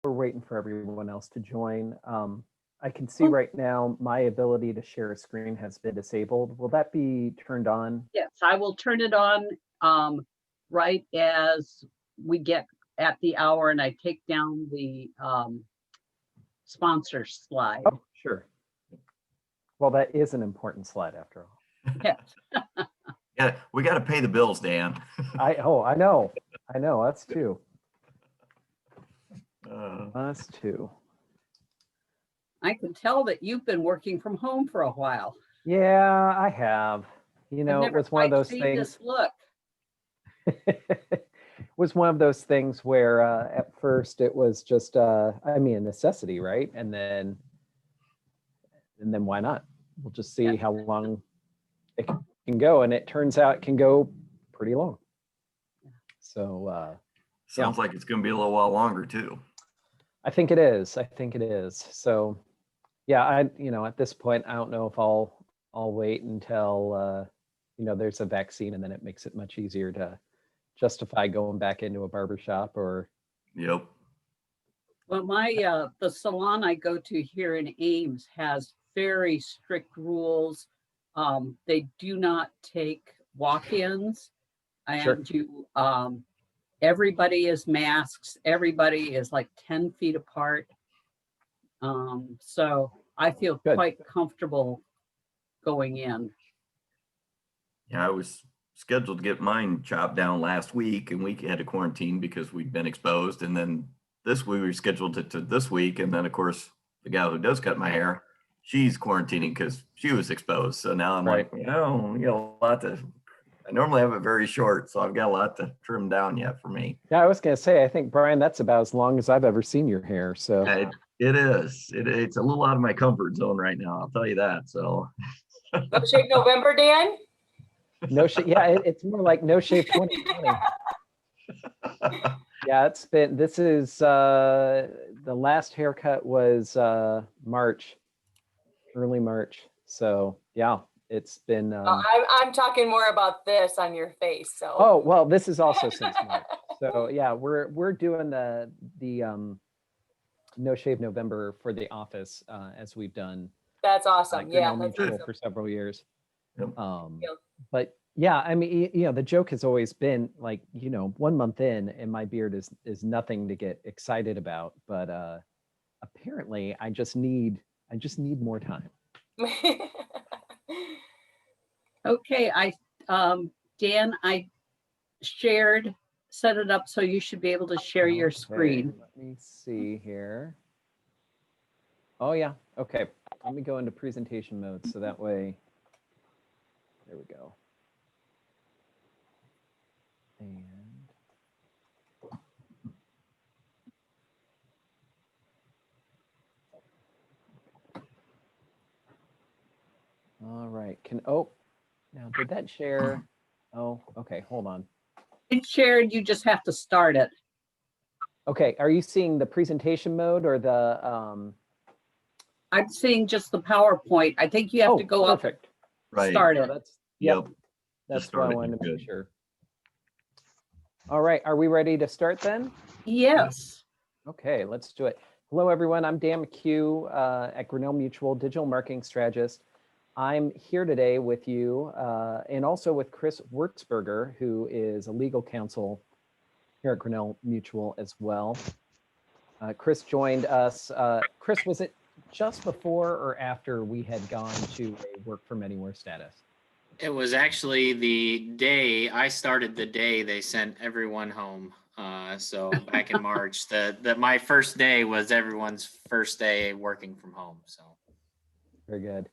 we're waiting for everyone else to join. I can see right now my ability to share a screen has been disabled. Will that be turned on? Yes, I will turn it on right as we get at the hour and I take down the sponsor slide. Oh, sure. Well, that is an important slide after all. Yes. Yeah, we got to pay the bills, Dan. I know. Us too. Us too. I can tell that you've been working from home for a while. Yeah, I have. You know, it was one of those things. Look. It was one of those things where at first it was just, a necessity, right? And then why not? We'll just see how long it can go. And it turns out it can go pretty long. So sounds like it's going to be a little while longer too. I think it is. So yeah, at this point, I don't know if I'll wait until, there's a vaccine, and then it makes it much easier to justify going back into a barbershop or. Yep. Well, the salon I go to here in Ames has very strict rules. They do not take walk-ins, and Sure. Everybody is masks. Everybody is like 10 feet apart. So I feel quite comfortable going in. Yeah, I was scheduled to get mine chopped down last week, and we had to quarantine because we'd been exposed. And then this week we scheduled it to this week. And then of course, the gal who does cut my hair, she's quarantining because she was exposed. So now I'm like, you got a lot to, I normally have it very short, so I've got a lot to trim down yet for me. Yeah, I was going to say, I think, Brian, that's about as long as I've ever seen your hair. So it is. It's a little out of my comfort zone right now. I'll tell you that. So No Shave November, Dan? No shave. Yeah, it's more like No Shave 2020. Yeah, this is the last haircut was early March. So yeah, it's been. I'm talking more about this on your face. So. Oh well, this is also since March. So yeah, we're doing the No Shave November for the office as we've done. That's awesome. Yeah, that's awesome. For several years. Yep. But yeah, I mean, the joke has always been like, 1 month in and my beard is nothing to get excited about, but apparently I just need more time. Okay, Dan, I set it up so you should be able to share your screen. Let me see here. Oh yeah, okay. Let me go into presentation mode so that way, there we go. And all right, now did that share? Oh, okay, hold on. It's shared, you just have to start it. Okay, are you seeing the presentation mode or the? I'm seeing just the PowerPoint. I think you have to go up. Right. Start it. That's what I wanted to make sure. All right, are we ready to start then? Yes. Okay, let's do it. Hello, everyone. I'm Dan McCue at Grinnell Mutual, digital marketing strategist. I'm here today with you and also with Chris Wertzberger, who is a legal counsel here at Grinnell Mutual as well. Chris joined us. Chris, was it just before or after we had gone to a work from anywhere status? It was actually the day I started, the day they sent everyone home. So back in March, my first day was everyone's first day working from home. So very good.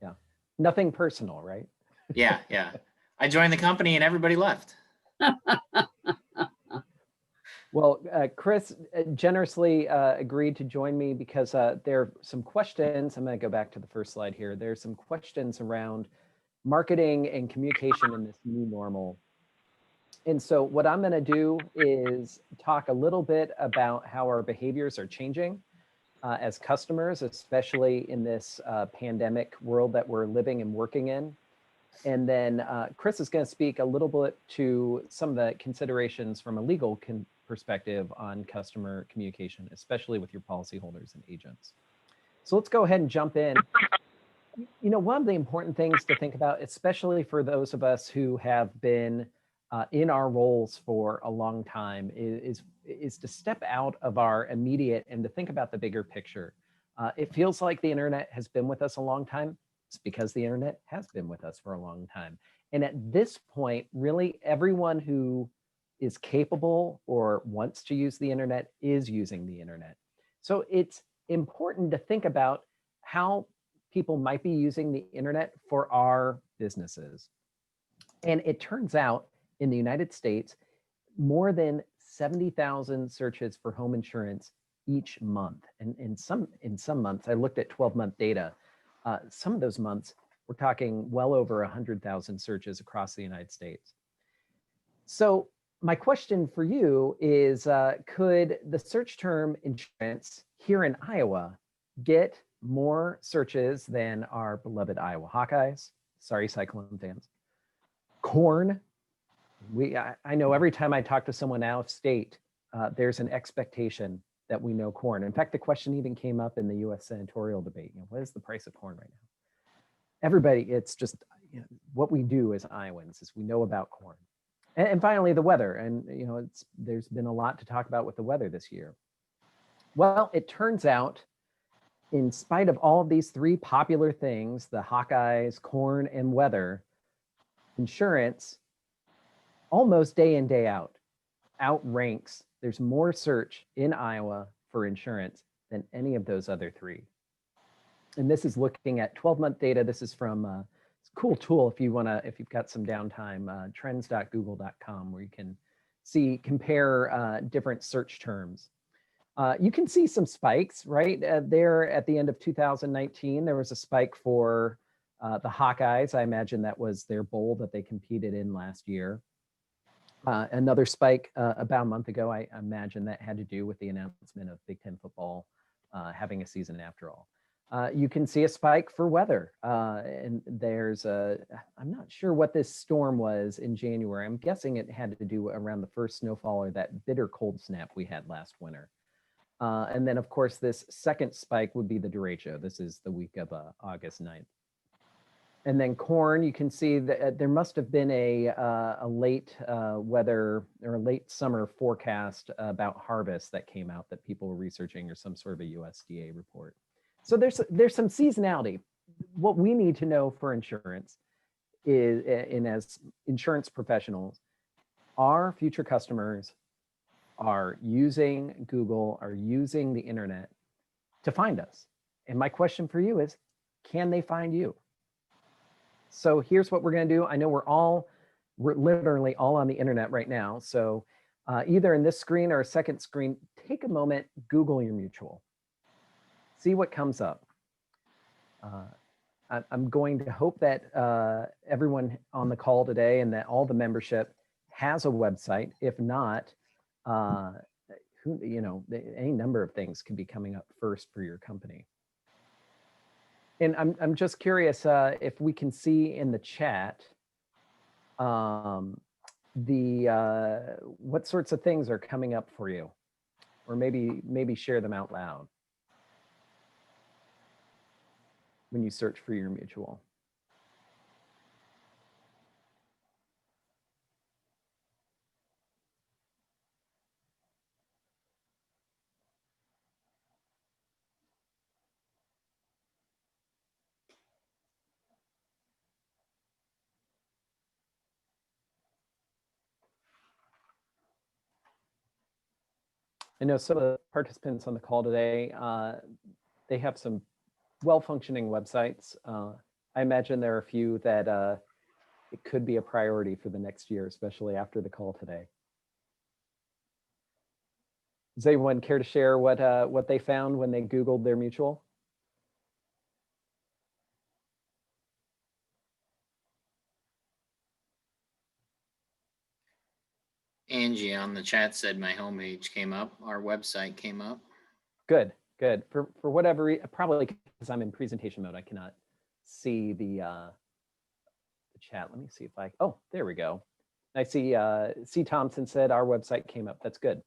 Yeah, nothing personal, right? Yeah. I joined the company and everybody left. Well, Chris generously agreed to join me because there are some questions. I'm going to go back to the first slide here. There's some questions around marketing and communication in this new normal. And so what I'm going to do is talk a little bit about how our behaviors are changing as customers, especially in this pandemic world that we're living and working in. And then Chris is going to speak a little bit to some of the considerations from a legal perspective on customer communication, especially with your policyholders and agents. So let's go ahead and jump in. You know, one of the important things to think about, especially for those of us who have been in our roles for a long time, is to step out of our immediate and to think about the bigger picture. It feels like the internet has been with us a long time. It's because the internet has been with us for a long time. And at this point, really everyone who is capable or wants to use the internet is using the internet. So it's important to think about how people might be using the internet for our businesses. And it turns out in the United States, more than 70,000 searches for home insurance each month. And in some months, I looked at 12-month data. Some of those months, we're talking well over 100,000 searches across the United States. So my question for you is, could the search term insurance here in Iowa get more searches than our beloved Iowa Hawkeyes? Sorry, Cyclone fans. Corn. I know every time I talk to someone out of state, there's an expectation that we know corn. In fact, the question even came up in the U.S. senatorial debate. You know, what is the price of corn right now? Everybody, it's just, you know, what we do as Iowans is we know about corn. And finally, the weather. And you know, there's been a lot to talk about with the weather this year. Well, it turns out, in spite of all of these three popular things, the Hawkeyes, corn, and weather, insurance, almost day in, day out, outranks. There's more search in Iowa for insurance than any of those other three. And this is looking at 12-month data. This is from a cool tool if you've got some downtime, trends.google.com, where you can compare different search terms. You can see some spikes, right? There at the end of 2019, there was a spike for the Hawkeyes. I imagine that was their bowl that they competed in last year. Another spike about a month ago, I imagine that had to do with the announcement of Big Ten football having a season after all. You can see a spike for weather. And I'm not sure what this storm was in January. I'm guessing it had to do around the first snowfall or that bitter cold snap we had last winter. And then, of course, this second spike would be the derecho. This is the week of August 9th. And then corn, you can see that there must have been a late weather or a late summer forecast about harvest that came out that people were researching, or some sort of a USDA report. So there's some seasonality. What we need to know for insurance is, and as insurance professionals, our future customers are using Google, are using the internet to find us. And my question for you is, can they find you? So here's what we're going to do. I know we're literally all on the internet right now. So either in this screen or a second screen, take a moment, Google your mutual. See what comes up. I'm going to hope that everyone on the call today and that all the membership has a website. If not, any number of things could be coming up first for your company. And I'm just curious if we can see in the chat what sorts of things are coming up for you, or maybe share them out loud when you search for your mutual. I know some of the participants on the call today, they have some well-functioning websites. I imagine there are a few that it could be a priority for the next year, especially after the call today. Does anyone care to share what they found when they Googled their mutual? Angie on the chat said my homepage came up. Our website came up. Good. For whatever reason, probably because I'm in presentation mode, I cannot see the chat. Let me see if oh, there we go. I see C. Thompson said our website came up. That's good.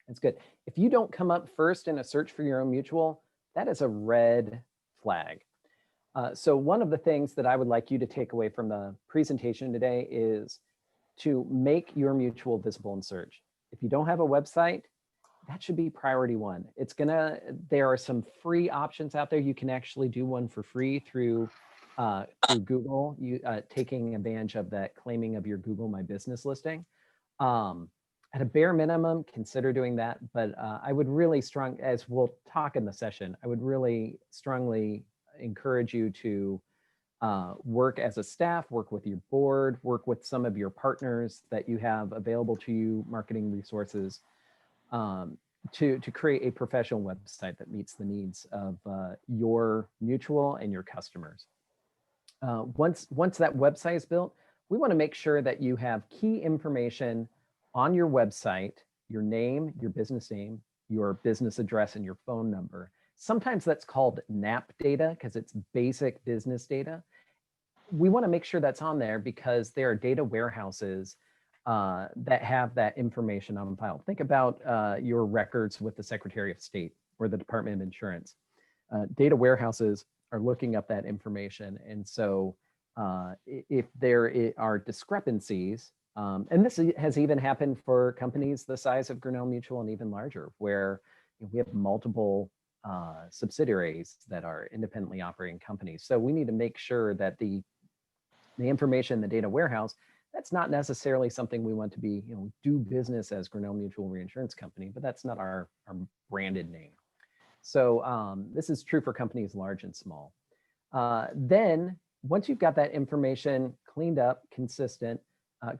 That's good. If you don't come up first in a search for your own mutual, that is a red flag. So one of the things that I would like you to take away from the presentation today is to make your mutual visible in search. If you don't have a website, that should be priority one. There are some free options out there. You can actually do one for free through Google, taking advantage of that claiming of your Google My Business listing. At a bare minimum, consider doing that. But I would really as we'll talk in the session, I would really strongly encourage you to work as a staff, work with your board, work with some of your partners that you have available to you, marketing resources, to create a professional website that meets the needs of your mutual and your customers. Once that website is built, we want to make sure that you have key information on your website, your name, your business address, and your phone number. Sometimes that's called NAP data because it's basic business data. We want to make sure that's on there because there are data warehouses that have that information on file. Think about your records with the Secretary of State or the Department of Insurance. Data warehouses are looking up that information. And so if there are discrepancies, and this has even happened for companies the size of Grinnell Mutual and even larger, where we have multiple subsidiaries that are independently operating companies. So we need to make sure that the information in the data warehouse, that's not necessarily something we want to be, do business as Grinnell Mutual Reinsurance Company, but that's not our branded name. So this is true for companies large and small. Then once you've got that information cleaned up, consistent,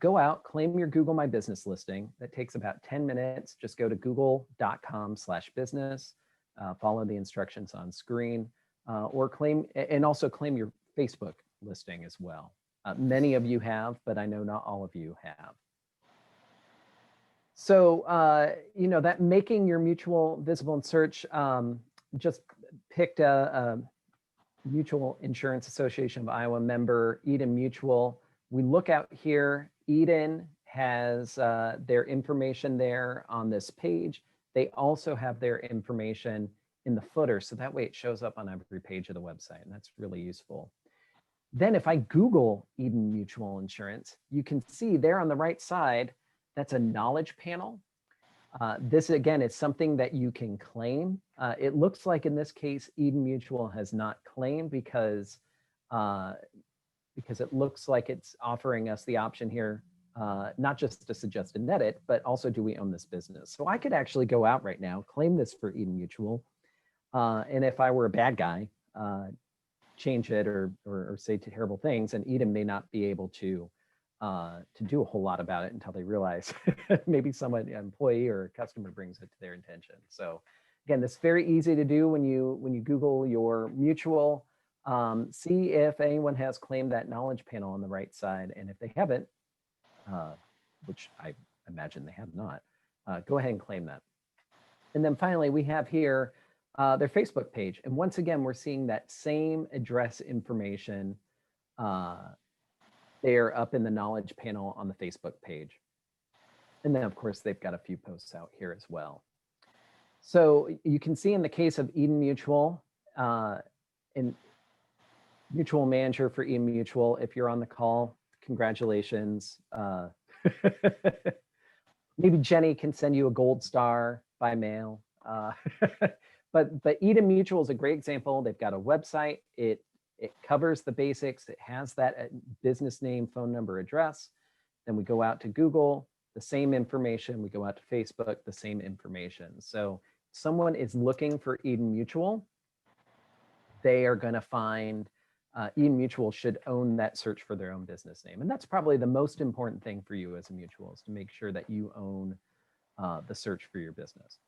go out, claim your Google My Business listing. That takes about 10 minutes. Just go to google.com/business, follow the instructions on screen, or claim your Facebook listing as well. Many of you have, but I know not all of you have. So, that making your mutual visible in search, just picked a Mutual Insurance Association of Iowa member, Eden Mutual. We look out here, Eden has their information there on this page. They also have their information in the footer, so that way it shows up on every page of the website, and that's really useful. Then if I Google Eden Mutual Insurance, you can see there on the right side, that's a knowledge panel. This, again, is something that you can claim. It looks like in this case, Eden Mutual has not claimed because it looks like it's offering us the option here, not just to suggest and net it, but also do we own this business? So I could actually go out right now, claim this for Eden Mutual. And if I were a bad guy, change it or say terrible things, and Eden may not be able to do a whole lot about it until they realize maybe an employee or a customer brings it to their attention. So again, this is very easy to do when you Google your mutual. See if anyone has claimed that knowledge panel on the right side, and if they haven't, which I imagine they have not, go ahead and claim that. And then finally, we have here their Facebook page. And once again, we're seeing that same address information there up in the knowledge panel on the Facebook page. And then, of course, they've got a few posts out here as well. So you can see in the case of Eden Mutual, and mutual manager for Eden Mutual, if you're on the call, congratulations. Maybe Jenny can send you a gold star by mail. But Eden Mutual is a great example. They've got a website. It covers the basics. It has that business name, phone number, address. Then we go out to Google, the same information. We go out to Facebook, the same information. So someone is looking for Eden Mutual, they are going to find Eden Mutual should own that search for their own business name. And that's probably the most important thing for you as a mutual, is to make sure that you own the search for your business.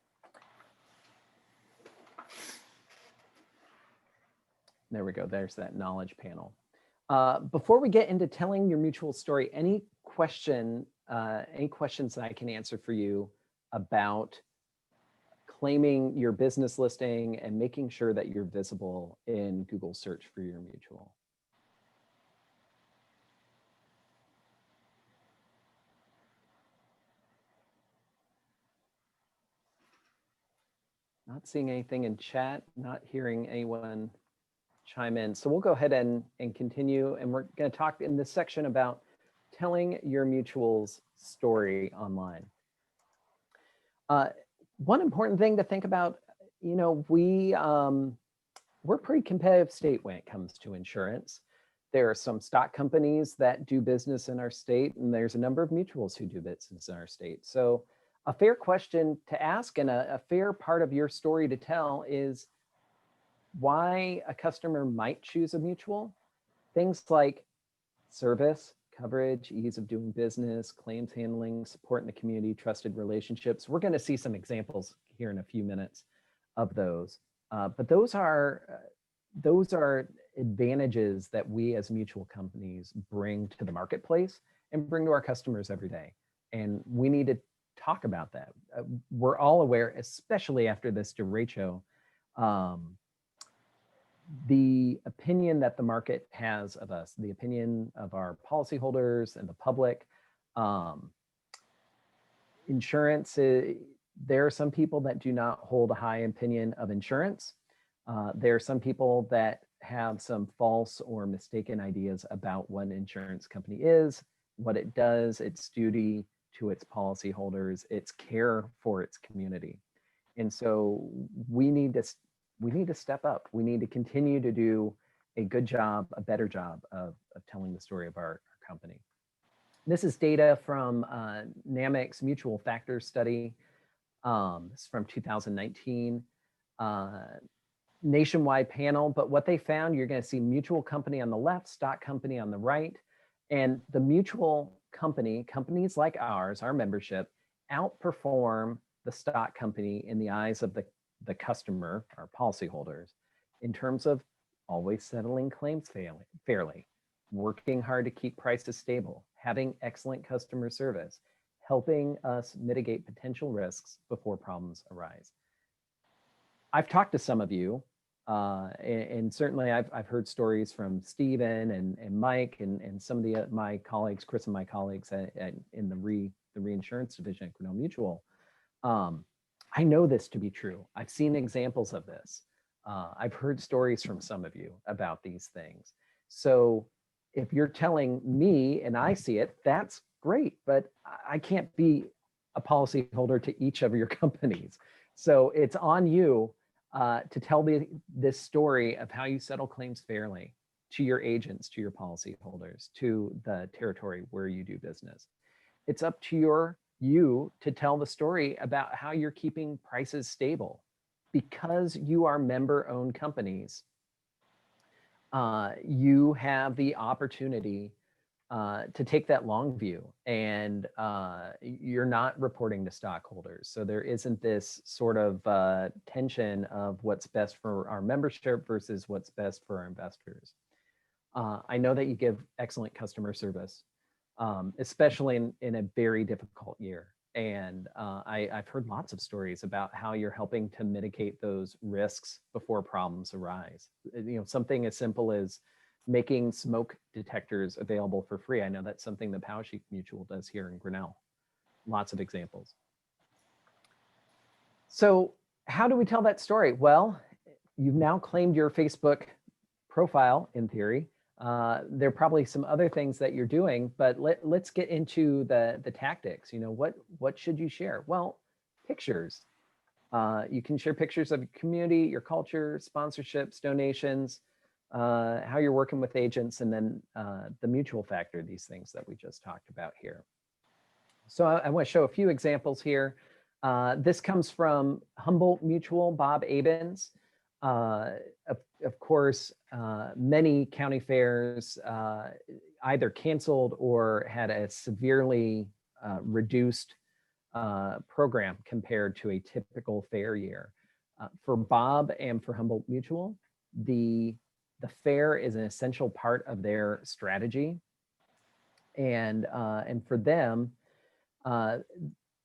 There we go. There's that knowledge panel. Before we get into telling your mutual story, any questions that I can answer for you about claiming your business listing and making sure that you're visible in Google search for your mutual? Not seeing anything in chat, not hearing anyone chime in. So we'll go ahead and continue. And we're going to talk in this section about telling your mutual's story online. One important thing to think about, you know, we're pretty competitive state when it comes to insurance. There are some stock companies that do business in our state, and there's a number of mutuals who do business in our state. So a fair question to ask and a fair part of your story to tell is why a customer might choose a mutual. Things like service, coverage, ease of doing business, claims handling, support in the community, trusted relationships. We're going to see some examples here in a few minutes of those. But those are advantages that we as mutual companies bring to the marketplace and bring to our customers every day. And we need to talk about that. We're all aware, especially after this derecho, the opinion that the market has of us, the opinion of our policyholders and the public. Insurance, there are some people that do not hold a high opinion of insurance. There are some people that have some false or mistaken ideas about what an insurance company is, what it does, its duty to its policyholders, its care for its community. And so we need to step up. We need to continue to do a good job, a better job of telling the story of our company. This is data from NAMIC's Mutual Factors Study. It's from 2019. Nationwide panel, but what they found, you're going to see mutual company on the left, stock company on the right, and the mutual company, companies like ours, our membership, outperform the stock company in the eyes of the customer, our policyholders, in terms of always settling claims fairly, working hard to keep prices stable, having excellent customer service, helping us mitigate potential risks before problems arise. I've talked to some of you, and certainly I've heard stories from Stephen and Mike and some of my colleagues, Chris and my colleagues in the reinsurance division at Grinnell Mutual. I know this to be true. I've seen examples of this. I've heard stories from some of you about these things. So if you're telling me and I see it, that's great, but I can't be a policyholder to each of your companies. So it's on you to tell this story of how you settle claims fairly to your agents, to your policyholders, to the territory where you do business. It's up to you to tell the story about how you're keeping prices stable. Because you are member-owned companies, you have the opportunity to take that long view, and you're not reporting to stockholders. So there isn't this sort of tension of what's best for our membership versus what's best for our investors. I know that you give excellent customer service, especially in a very difficult year. And I've heard lots of stories about how you're helping to mitigate those risks before problems arise. You know, something as simple as making smoke detectors available for free. I know that's something the Poweshiek Mutual does here in Grinnell. Lots of examples. So how do we tell that story? Well, you've now claimed your Facebook profile in theory. There are probably some other things that you're doing, but let's get into the tactics. You know, what should you share? Well, pictures. You can share pictures of your community, your culture, sponsorships, donations, how you're working with agents, and then the mutual factor, these things that we just talked about here. So I want to show a few examples here. This comes from Humboldt Mutual, Bob Abens. Of course, many county fairs either canceled or had a severely reduced program compared to a typical fair year. For Bob and for Humboldt Mutual, the fair is an essential part of their strategy. And for them,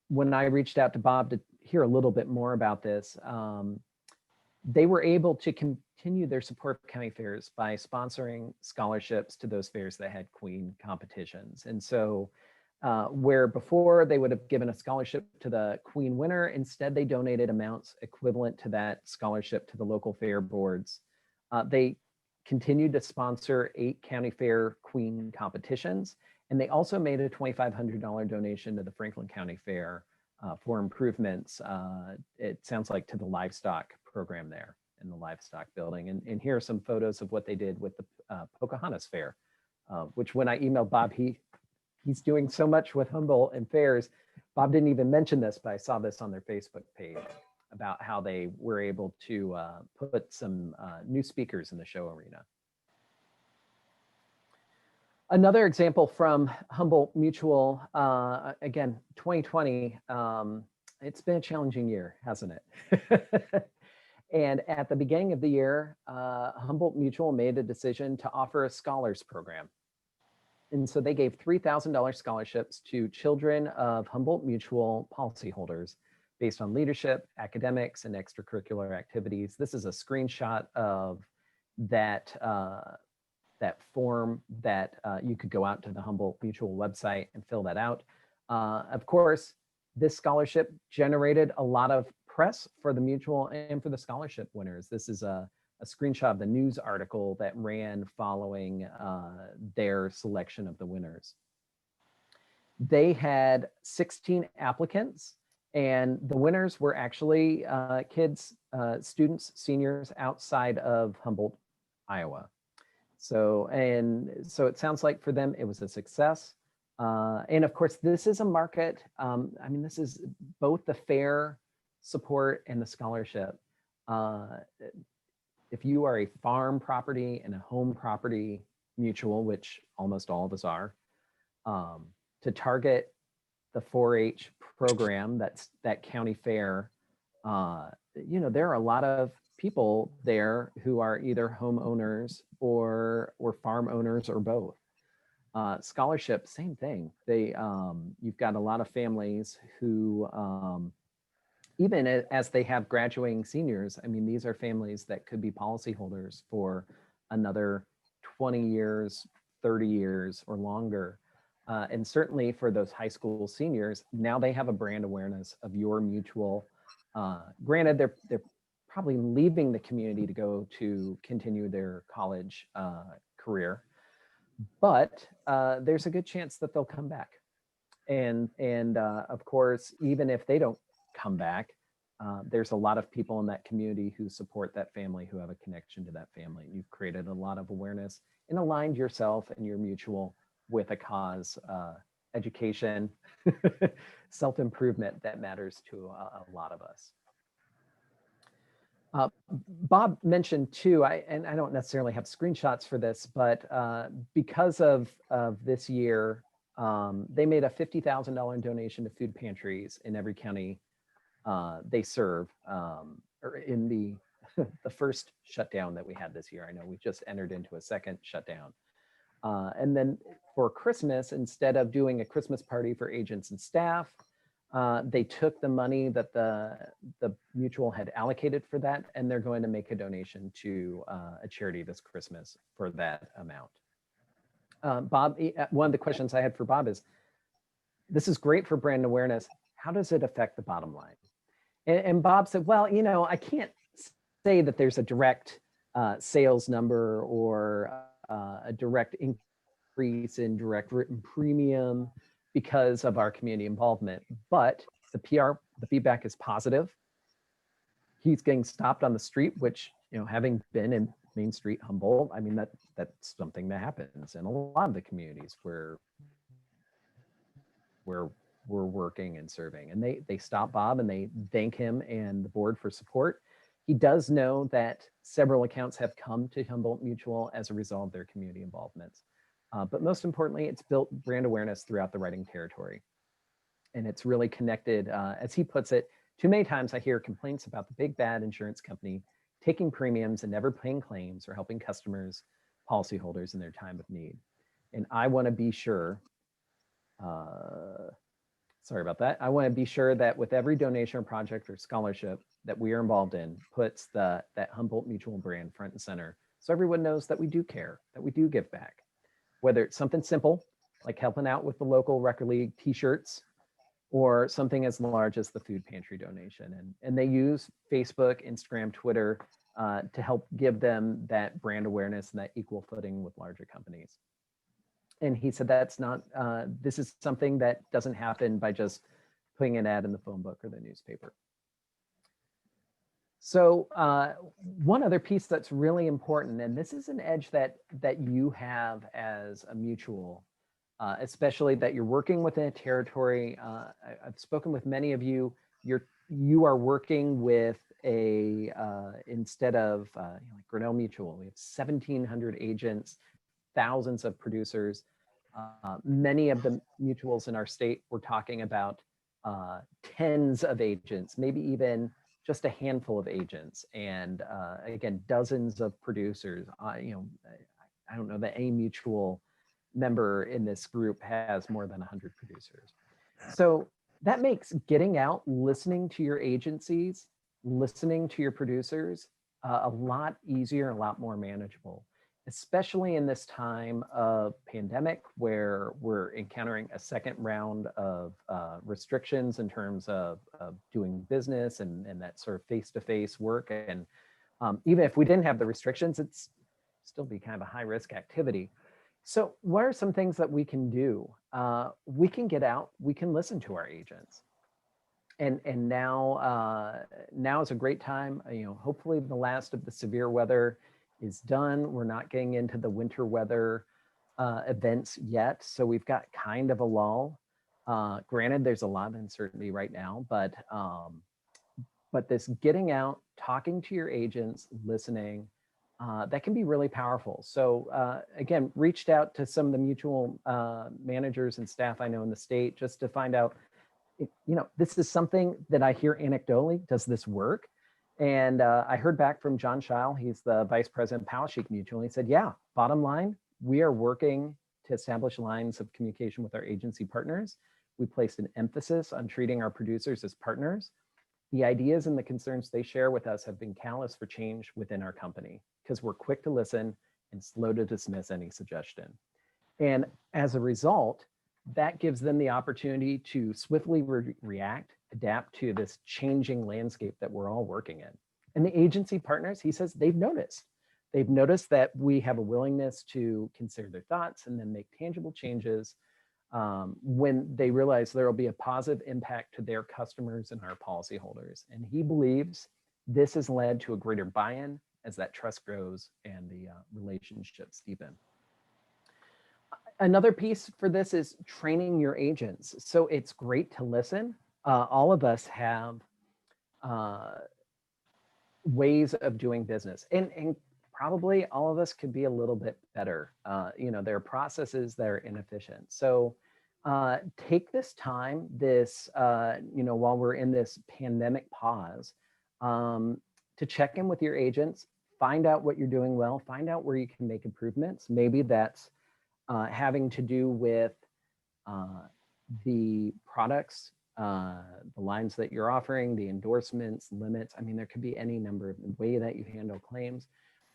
when I reached out to Bob to hear a little bit more about this, they were able to continue their support of county fairs by sponsoring scholarships to those fairs that had queen competitions. And so where before they would have given a scholarship to the Queen winner, instead they donated amounts equivalent to that scholarship to the local fair boards. They continued to sponsor 8 county fair Queen competitions, and they also made a $2,500 donation to the Franklin County Fair for improvements, it sounds like, to the livestock program there in the livestock building. And here are some photos of what they did with the Pocahontas Fair, which when I emailed Bob, he's doing so much with Humboldt and fairs. Bob didn't even mention this, but I saw this on their Facebook page about how they were able to put some new speakers in the show arena. Another example from Humboldt Mutual, again, 2020, it's been a challenging year, hasn't it? And at the beginning of the year, Humboldt Mutual made a decision to offer a scholars program. And so they gave $3,000 scholarships to children of Humboldt Mutual policyholders based on leadership, academics, and extracurricular activities. This is a screenshot of that, that form that you could go out to the Humboldt Mutual website and fill that out. Of course, this scholarship generated a lot of press for the mutual and for the scholarship winners. This is a screenshot of the news article that ran following their selection of the winners. They had 16 applicants, and the winners were actually kids, students, seniors outside of Humboldt, Iowa. So it sounds like for them, it was a success. And of course, this is a market. I mean, this is both the fair support and the scholarship. If you are a farm property and a home property mutual, which almost all of us are, to target the 4-H program, that county fair, you know, there are a lot of people there who are either homeowners or farm owners or both. Scholarship, same thing. You've got a lot of families who, even as they have graduating seniors, I mean, these are families that could be policyholders for another 20 years, 30 years or longer. And certainly for those high school seniors, now they have a brand awareness of your mutual. Granted, they're probably leaving the community to go to continue their college career, but there's a good chance that they'll come back. And of course, even if they don't come back, there's a lot of people in that community who support that family, who have a connection to that family. You've created a lot of awareness and aligned yourself and your mutual with a cause, education, self-improvement that matters to a lot of us. Bob mentioned too, and I don't necessarily have screenshots for this, but because of this year, they made a $50,000 donation to food pantries in every county they serve, or in the first shutdown that we had this year. I know we just entered into a second shutdown. And then for Christmas, instead of doing a Christmas party for agents and staff, they took the money that the mutual had allocated for that, and they're going to make a donation to a charity this Christmas for that amount. Bob, one of the questions I had for Bob is, this is great for brand awareness. How does it affect the bottom line? And Bob said, well, you know, I can't say that there's a direct sales number or a direct increase in direct written premium because of our community involvement, but the feedback is positive. He's getting stopped on the street, which, you know, having been in Main Street Humboldt, I mean, that's something that happens in a lot of the communities where we're working and serving. And they stop Bob and they thank him and the board for support. He does know that several accounts have come to Humboldt Mutual as a result of their community involvements. But most importantly, it's built brand awareness throughout the writing territory. And it's really connected, as he puts it, too many times I hear complaints about the big bad insurance company taking premiums and never paying claims or helping customers, policyholders in their time of need. And I want to be sure, sorry about that. I want to be sure that with every donation or project or scholarship that we are involved in, puts that Humboldt Mutual brand front and center, so everyone knows that we do care, that we do give back. Whether it's something simple like helping out with the local Record League t-shirts, or something as large as the food pantry donation. And they use Facebook, Instagram, Twitter to help give them that brand awareness and that equal footing with larger companies. And he said that's not, this is something that doesn't happen by just putting an ad in the phone book or the newspaper. So one other piece that's really important, and this is an edge that you have as a mutual, especially that you're working within a territory. I've spoken with many of you. You are working with a instead of like Grinnell Mutual, we have 1,700 agents, thousands of producers. Many of the mutuals in our state, we're talking about tens of agents, maybe even just a handful of agents, and again, dozens of producers. I don't know that any mutual member in this group has more than 100 producers. So that makes getting out, listening to your agencies, listening to your producers a lot easier, a lot more manageable, especially in this time of pandemic where we're encountering a second round of restrictions in terms of doing business and that sort of face-to-face work. And even if we didn't have the restrictions, it's still be kind of a high-risk activity. So what are some things that we can do? We can get out, we can listen to our agents. And now is a great time. Hopefully the last of the severe weather is done. We're not getting into the winter weather events yet. So we've got kind of a lull. Granted, there's a lot of uncertainty right now, but this getting out, talking to your agents, listening, that can be really powerful. So again, reached out to some of the mutual managers and staff I know in the state just to find out, this is something that I hear anecdotally. Does this work? And I heard back from John Scheil, he's the vice president of Powashiek Mutual. He said, yeah, bottom line, we are working to establish lines of communication with our agency partners. We placed an emphasis on treating our producers as partners. The ideas and the concerns they share with us have been catalysts for change within our company because we're quick to listen and slow to dismiss any suggestion. And as a result, that gives them the opportunity to swiftly react, adapt to this changing landscape that we're all working in. And the agency partners, he says, they've noticed. They've noticed that we have a willingness to consider their thoughts and then make tangible changes when they realize there will be a positive impact to their customers and our policyholders. And he believes this has led to a greater buy-in as that trust grows and the relationships deepen. Another piece for this is training your agents. So it's great to listen. All of us have ways of doing business, and probably all of us could be a little bit better. There are processes that are inefficient. So take this time, while we're in this pandemic pause, to check in with your agents, find out what you're doing well, find out where you can make improvements. Maybe that's having to do with the products, the lines that you're offering, the endorsements, limits. I mean, there could be any number of way that you handle claims,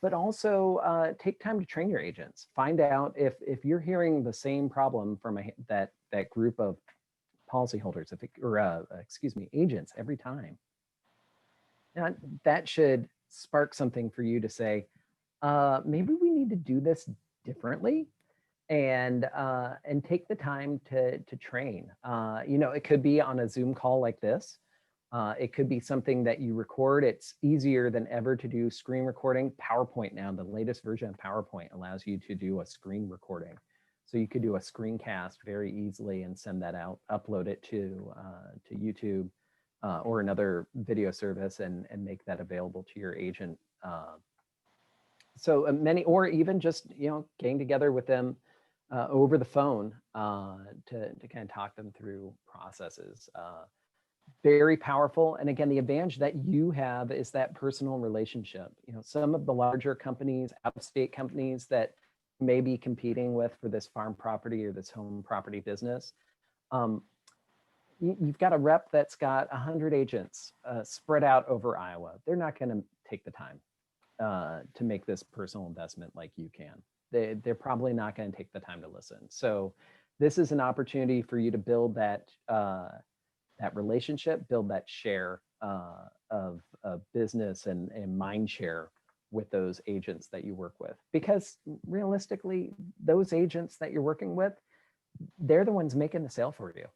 but also take time to train your agents. Find out if you're hearing the same problem from that group of policyholders, agents every time. Now, that should spark something for you to say, maybe we need to do this differently. And take the time to train. It could be on a Zoom call like this. It could be something that you record. It's easier than ever to do screen recording. PowerPoint now, the latest version of PowerPoint allows you to do a screen recording. So you could do a screencast very easily and send that out, upload it to YouTube or another video service and make that available to your agent. So many, or even just, getting together with them over the phone to kind of talk them through processes. Very powerful. And again, the advantage that you have is that personal relationship. Some of the larger companies, out-of-state companies that may be competing with for this farm property or this home property business, you've got a rep that's got 100 agents spread out over Iowa. They're not going to take the time to make this personal investment like you can. They're probably not going to take the time to listen. So This is an opportunity for you to build that relationship, build that share of business and mind share with those agents that you work with. Because realistically, those agents that you're working with, they're the ones making the sale for you.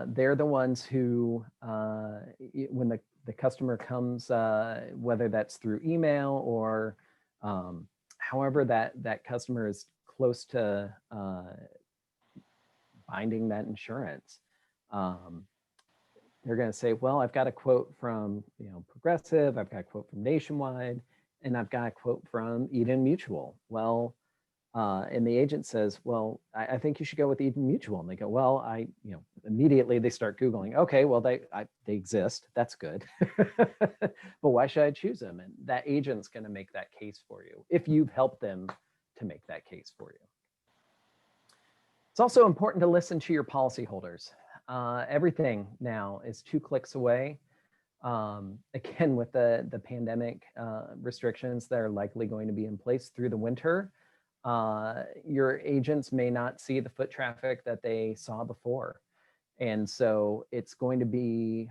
They're the ones who, when the customer comes, whether that's through email or however that customer is close to binding that insurance, they're going to say, well, I've got a quote from Progressive, I've got a quote from Nationwide, and I've got a quote from Eden Mutual. Well, and the agent says, well, I think you should go with Eden Mutual. And they go, well, immediately they start Googling, okay, well, they exist. That's good. But why should I choose them? And that agent's going to make that case for you if you've helped them to make that case for you. It's also important to listen to your policyholders. Everything now is 2 clicks away. Again, with the pandemic restrictions that are likely going to be in place through the winter, your agents may not see the foot traffic that they saw before. And so it's going to be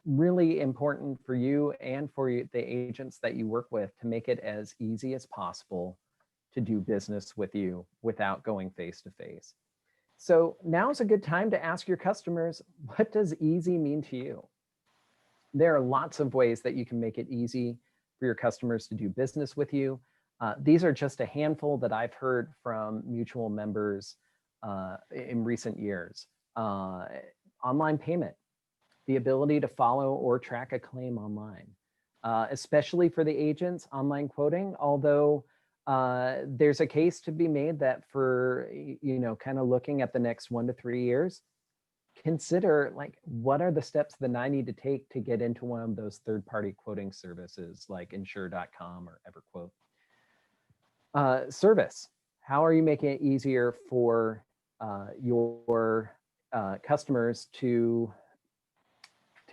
really important for you and for the agents that you work with to make it as easy as possible to do business with you without going face to face. So now's a good time to ask your customers, what does easy mean to you? There are lots of ways that you can make it easy for your customers to do business with you. These are just a handful that I've heard from mutual members in recent years. Online payment, the ability to follow or track a claim online, especially for the agents, online quoting, although there's a case to be made that for, kind of looking at the next 1 to 3 years, consider what are the steps that I need to take to get into one of those third-party quoting services like insure.com or EverQuote. Service. How are you making it easier for your customers to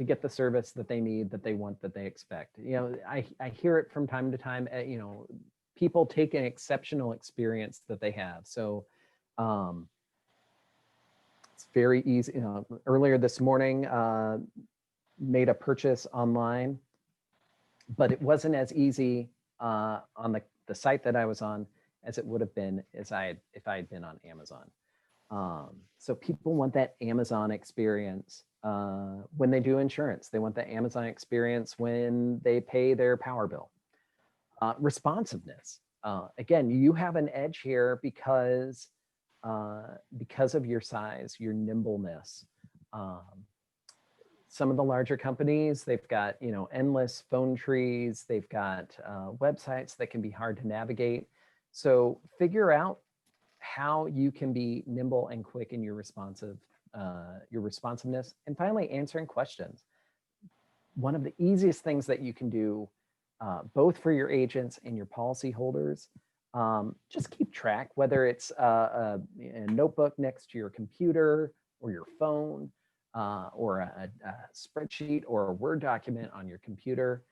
get the service that they need, that they want, that they expect? I hear it from time to time. People take an exceptional experience that they have. So it's very easy. Earlier this morning, made a purchase online, but it wasn't as easy on the site that I was on as it would have been if I had been on Amazon. So people want that Amazon experience when they do insurance. They want the Amazon experience when they pay their power bill. Responsiveness. Again, you have an edge here because of your size, your nimbleness. Some of the larger companies, they've got endless phone trees. They've got websites that can be hard to navigate. So figure out how you can be nimble and quick in your responsiveness. And finally, answering questions. One of the easiest things that you can do, both for your agents and your policyholders, just keep track, whether it's a notebook next to your computer or your phone, or a spreadsheet or a Word document on your computer.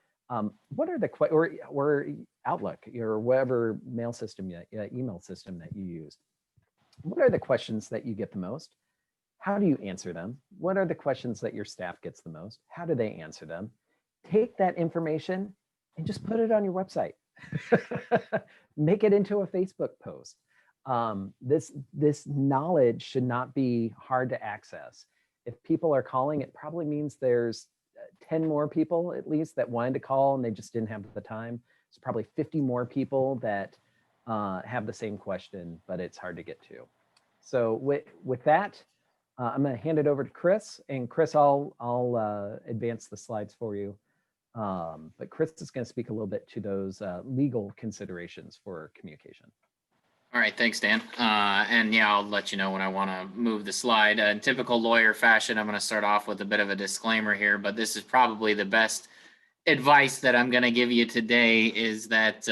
What are the or Outlook or whatever email system that you use? What are the questions that you get the most? How do you answer them? What are the questions that your staff gets the most? How do they answer them? Take that information and just put it on your website. Make it into a Facebook post. This knowledge should not be hard to access. If people are calling, it probably means there's 10 more people at least that wanted to call and they just didn't have the time. It's probably 50 more people that have the same question, but it's hard to get to. So with that, I'm going to hand it over to Chris. And Chris, I'll advance the slides for you. But Chris is going to speak a little bit to those legal considerations for communication. All right, thanks, Dan. And yeah, I'll let you know when I want to move the slide. In typical lawyer fashion, I'm going to start off with a bit of a disclaimer here, but this is probably the best advice that I'm going to give you today is that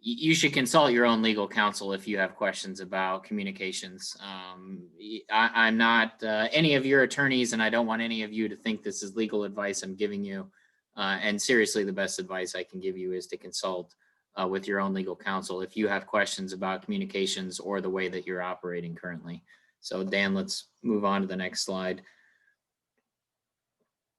you should consult your own legal counsel if you have questions about communications. I'm not any of your attorneys, and I don't want any of you to think this is legal advice I'm giving you. And seriously, the best advice I can give you is to consult with your own legal counsel if you have questions about communications or the way that you're operating currently. So Dan, let's move on to the next slide.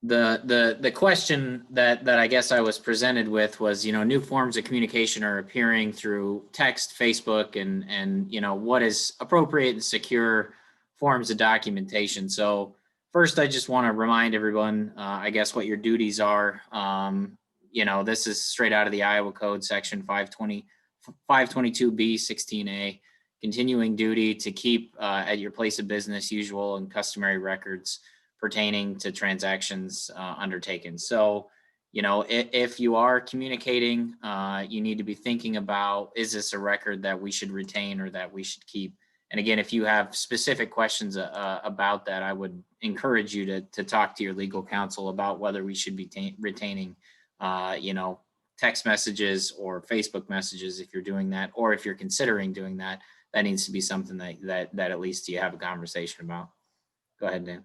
The question that I guess I was presented with was, new forms of communication are appearing through text, Facebook, and what is appropriate and secure forms of documentation. So first, I just want to remind everyone, I guess, what your duties are. This is straight out of the Iowa Code, section 522B 16A, continuing duty to keep at your place of business usual and customary records pertaining to transactions undertaken. So, if you are communicating, you need to be thinking about, is this a record that we should retain or that we should keep? And again, if you have specific questions about that, I would encourage you to talk to your legal counsel about whether we should be retaining, text messages or Facebook messages if you're doing that, or if you're considering doing that, that needs to be something that at least you have a conversation about. Go ahead, Dan.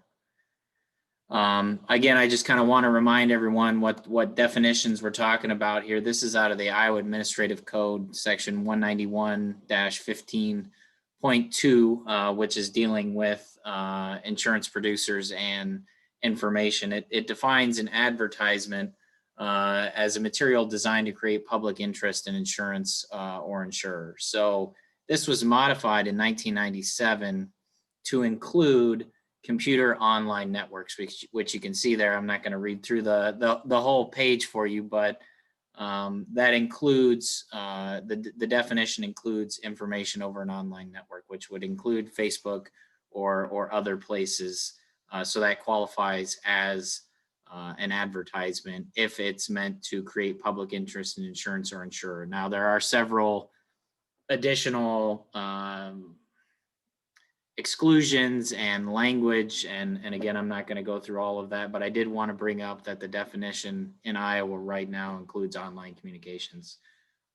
Again, I just kind of want to remind everyone what definitions we're talking about here. This is out of the Iowa Administrative Code, section 191-15.2, which is dealing with insurance producers and information. It defines an advertisement as a material designed to create public interest in insurance or insurer. So this was modified in 1997 to include computer online networks, which you can see there. I'm not going to read through the whole page for you, but that includes the definition includes information over an online network, which would include Facebook or other places. So that qualifies as an advertisement if it's meant to create public interest in insurance or insurer. Now, there are several additional exclusions and language, and again, I'm not going to go through all of that, but I did want to bring up that the definition in Iowa right now includes online communications.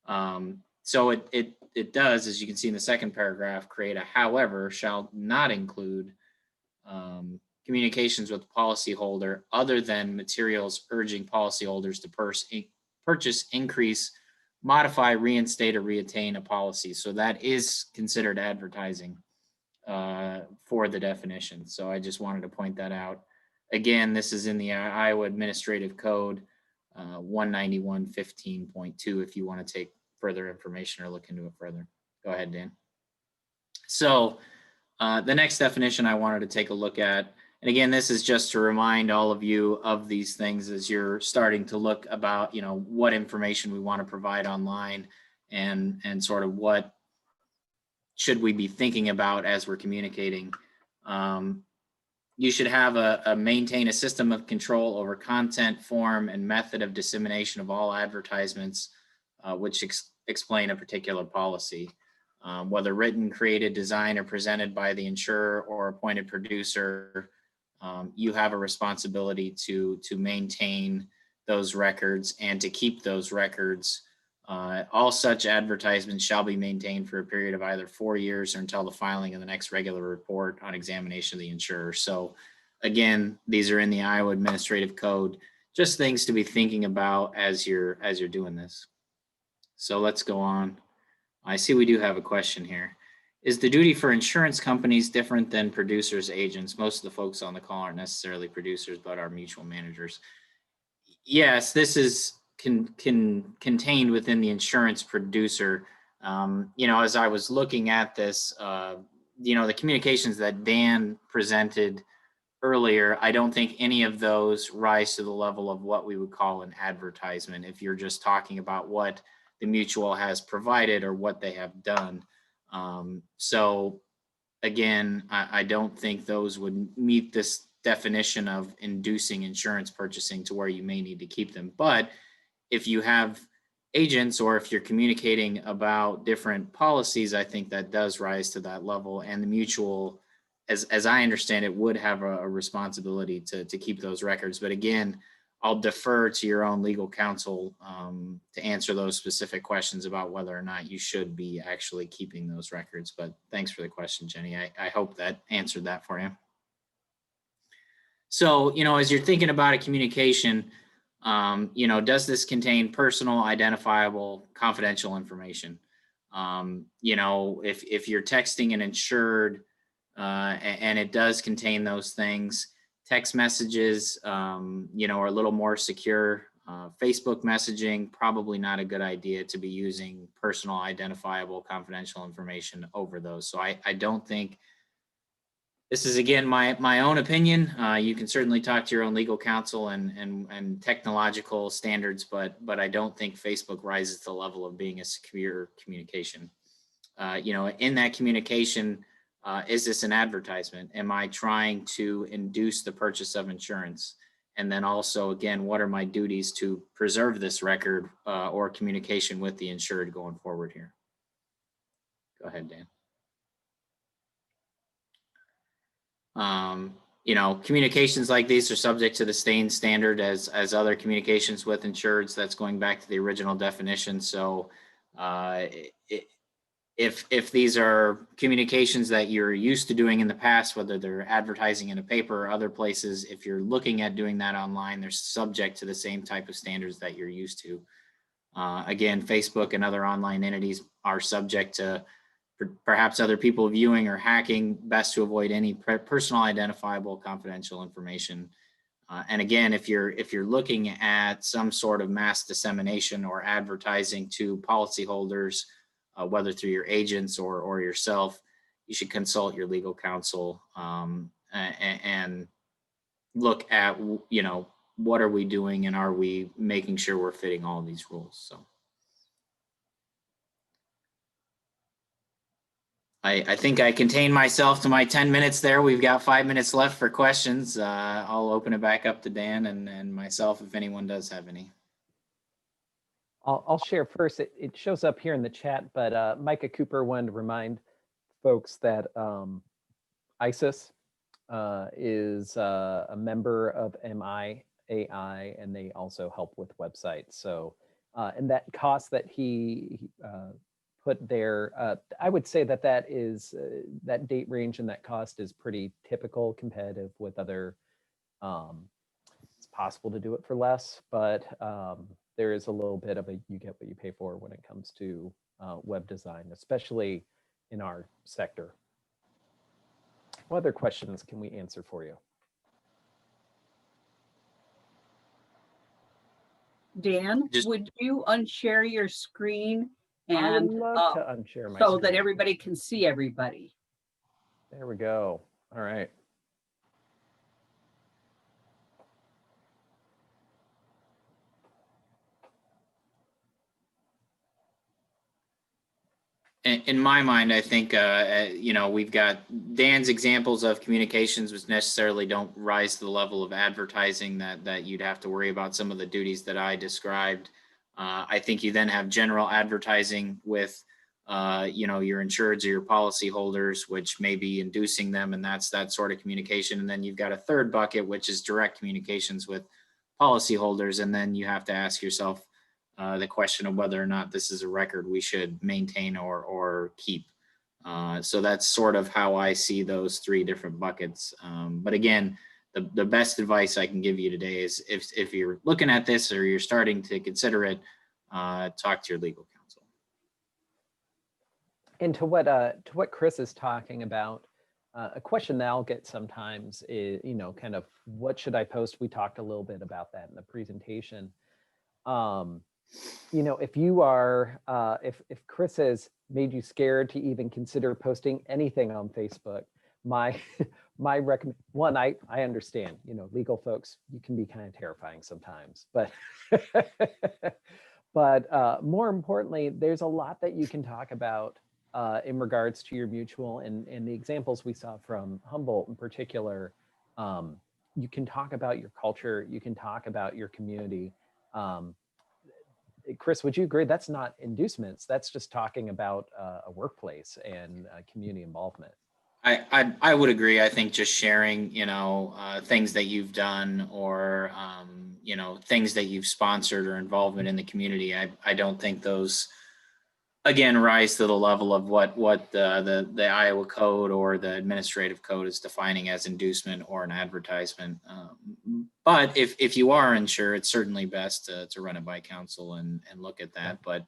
So it does, as you can see in the second paragraph, create a however shall not include communications with the policyholder other than materials urging policyholders to purchase, increase, modify, reinstate, or reattain a policy. So that is considered advertising for the definition. So I just wanted to point that out. Again, this is in the Iowa Administrative Code 191-15.2 if you want to take further information or look into it further. Go ahead, Dan. So the next definition I wanted to take a look at, and again, this is just to remind all of you of these things as you're starting to look about, what information we want to provide online and sort of what should we be thinking about as we're communicating. You should have maintain a system of control over content, form, and method of dissemination of all advertisements which explain a particular policy. Whether written, created, designed, or presented by the insurer or appointed producer, you have a responsibility to maintain those records and to keep those records. All such advertisements shall be maintained for a period of either 4 years or until the filing of the next regular report on examination of the insurer. So again, these are in the Iowa Administrative Code, just things to be thinking about as you're doing this. So let's go on. I see we do have a question here. Is the duty for insurance companies different than producers, agents? Most of the folks on the call aren't necessarily producers, but are mutual managers. Yes, this is contained within the insurance producer. As I was looking at this, the communications that Dan presented earlier, I don't think any of those rise to the level of what we would call an advertisement if you're just talking about what the mutual has provided or what they have done. So again, I don't think those would meet this definition of inducing insurance purchasing to where you may need to keep them. But if you have agents or if you're communicating about different policies, I think that does rise to that level. And the mutual, as I understand it, would have a responsibility to keep those records. But again, I'll defer to your own legal counsel to answer those specific questions about whether or not you should be actually keeping those records. But thanks for the question, Jenny. I hope that answered that for you. So, as you're thinking about a communication, You know, does this contain personal, identifiable, confidential information? You know, if you're texting an insured and it does contain those things, text messages, you know, are a little more secure. Facebook messaging, probably not a good idea to be using personal, identifiable, confidential information over those. So I don't think, this is again my own opinion. You can certainly talk to your own legal counsel and technological standards, but I don't think Facebook rises to the level of being a secure communication. You know, in that communication, is this an advertisement? Am I trying to induce the purchase of insurance? And then also, again, what are my duties to preserve this record or communication with the insured going forward here? Go ahead, Dan. You know, communications like these are subject to the same standard as other communications with insureds. That's going back to the original definition. So if these are communications that you're used to doing in the past, whether they're advertising in a paper or other places, if you're looking at doing that online, they're subject to the same type of standards that you're used to. Again, Facebook and other online entities are subject to perhaps other people viewing or hacking, best to avoid any personal, identifiable, confidential information. And again, if you're looking at some sort of mass dissemination or advertising to policyholders, whether through your agents or yourself, you should consult your legal counsel and look at, you know, what are we doing and are we making sure we're fitting all of these rules? So I think I contained myself to my 10 minutes there. We've got 5 minutes left for questions. I'll open it back up to Dan and myself if anyone does have any. I'll share first. It shows up here in the chat, but Micah Cooper wanted to remind folks that ISIS is a member of MIAI, and they also help with websites. So, and that cost that he put there, I would say that is that date range and that cost is pretty typical, competitive with other. It's possible to do it for less, but there is a little bit of a you get what you pay for when it comes to web design, especially in our sector. What other questions can we answer for you? Dan, would you unshare your screen and I would love to unshare my so screen. that everybody can see everybody? There we go. All right. In my mind, I think, you know, we've got Dan's examples of communications which necessarily don't rise to the level of advertising that you'd have to worry about some of the duties that I described. I think you then have general advertising with, you know, your insureds or your policyholders, which may be inducing them, and that's that sort of communication. And then you've got a third bucket, which is direct communications with policyholders. And then you have to ask yourself, the question of whether or not this is a record we should maintain or keep. So that's sort of how I see those three different buckets. But again, the best advice I can give you today is if you're looking at this or you're starting to consider it, talk to your legal counsel. And to what Chris is talking about, a question that I'll get sometimes is, you know, kind of what should I post? We talked a little bit about that in the presentation. You know, if you are, if Chris has made you scared to even consider posting anything on Facebook, my one, I understand, you know, legal folks, you can be kind of terrifying sometimes, but but more importantly, there's a lot that you can talk about in regards to your mutual and the examples we saw from Humboldt in particular. You can talk about your culture, you can talk about your community. Chris, would you agree that's not inducements? That's just talking about a workplace and community involvement. I would agree. I think just sharing, you know, things that you've done or, you know, things that you've sponsored or involvement in the community. I don't think those again, rise to the level of what the Iowa code or the administrative code is defining as inducement or an advertisement. But if you are unsure, it's certainly best to run it by council and look at that. But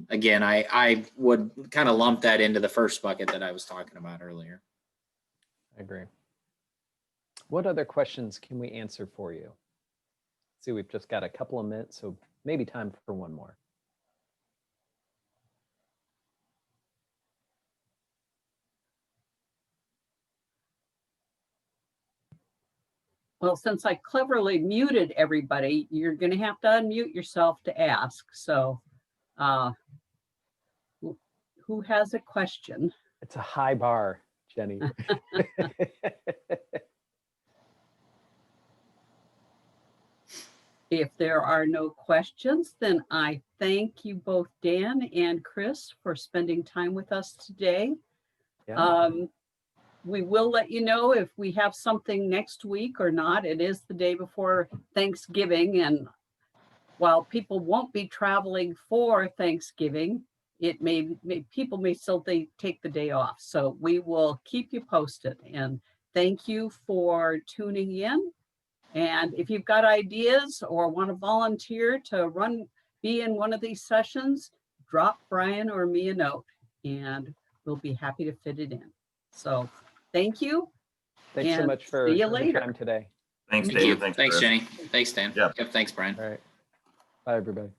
again, I would kind of lump that into the first bucket that I was talking about earlier. I agree. What other questions can we answer for you? See, we've just got a couple of minutes, so maybe time for one more. Well, since I cleverly muted everybody, you're going to have to unmute yourself to ask. So who has a question? It's a high bar, Jenny. If there are no questions, then I thank you both, Dan and Chris, for spending time with us today. Yeah. We will let you know if we have something next week or not. It is the day before Thanksgiving, and while people won't be traveling for Thanksgiving, people may still take the day off. So we will keep you posted, and thank you for tuning in. And if you've got ideas or want to volunteer to be in one of these sessions, drop Brian or me a note and we'll be happy to fit it in. So thank you. Thanks so much for see you the later. time today. Thanks, Thank you. David. Thanks, Chris. Jenny. Thanks, Dan. Yep. Yep. Thanks, Brian. All right. Bye, everybody.